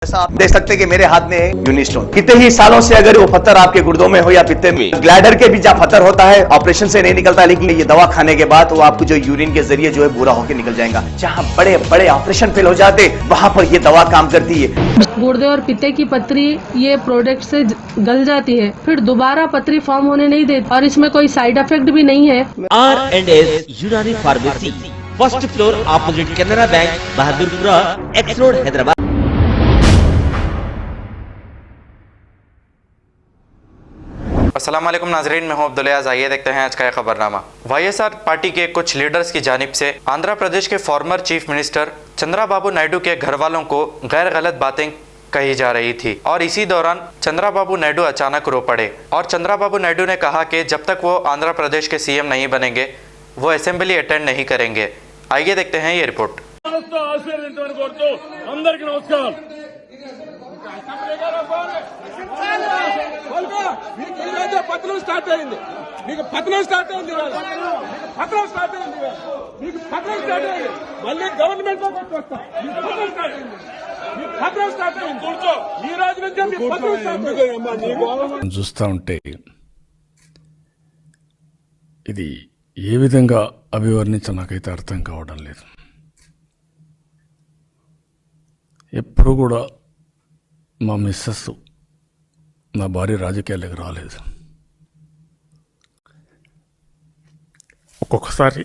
ऐसा आप देख सकते हैं कि मेरे हाथ में है यूनिस्टोन। कितने ही सालों से अगर वो पत्थर आपके गुर्दों में हो या पित्ते में, ग्लैडर के भी जहाँ पत्थर होता है ऑपरेशन से नहीं निकलता, लेकिन ये दवा खाने के बाद वो आपको जो यूरिन के जरिए जो है बुरा होकर निकल जाएगा। जहाँ बड़े बड़े ऑपरेशन फेल हो जाते वहां पर ये दवा काम करती है। गुर्दे और पित्ते की पथरी ये प्रोडक्ट से गल जाती है, फिर दोबारा पथरी फॉर्म होने नहीं देती और इसमें कोई साइड इफेक्ट भी नहीं है। R&S यूनानी pharmacy, first floor opposite Canara bank, Bahadurpura, x road, Hyderabad. अस्सलाम वालेकुम नाजरीन, मैं हूं अब्दुल अयाज। आइए देखते हैं आज का खबरनामा। वाईएसआर पार्टी के कुछ लीडर्स की जानिब से आंध्र प्रदेश के former chief minister Chandrababu Naidu के घर वालों को गैर गलत बातें कही जा रही थी और इसी दौरान चंद्राबाबू नायडू अचानक रो पड़े और चंद्राबाबू नायडू ने कहा कि जब तक वो आंध्र प्रदेश के सीएम नहीं बनेंगे वो असेंबली अटेंड नहीं करेंगे। आइए देखते हैं ये रिपोर्ट। పత్రం స్టార్ట్ అయింది, మీకు పత్రం స్టార్ట్ అయింది, పత్రం స్టార్ట్ అయింది, మీకు పత్రం స్టార్ట్ అయింది, మళ్ళీ గవర్నమెంట్ లో కొట్టుకొస్తా, మీకు పత్రం స్టార్ట్ అయింది, మీకు పత్రం స్టార్ట్ అయింది, కూర్చో, ఈ రోజు నుంచి మీకు పత్రం స్టార్ట్ అయింది. చూస్తూ ఉంటే ఇది ఏ విధంగా అభివర్ణించ నాకైతే అర్థం కావడం లేదు. ఎప్పుడు కూడా మా మిస్సెస్ నా భార్య రాజకీయాలకు రాలేదు. ఒక్కొక్కసారి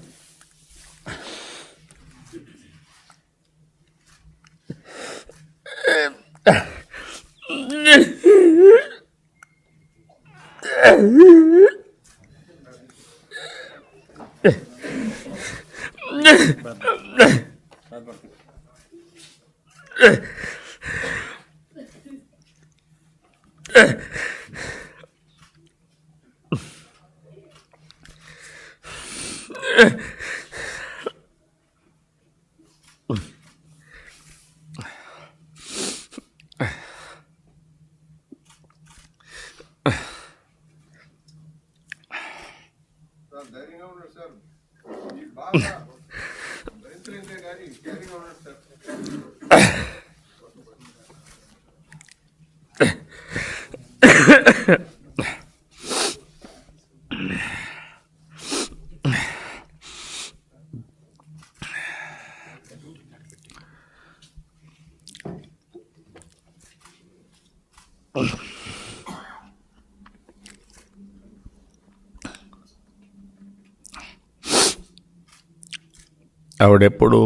ఆవిడెప్పుడు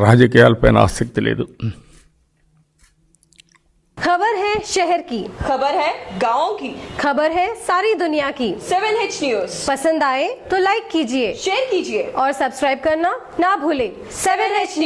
రాజకీయాలపైన ఆసక్తి లేదు. खबर है शहर की, खबर है गाँव की, खबर है सारी दुनिया की। 7H न्यूज पसंद आए तो लाइक कीजिए, शेयर कीजिए और सब्सक्राइब करना ना भूलें। 7H news.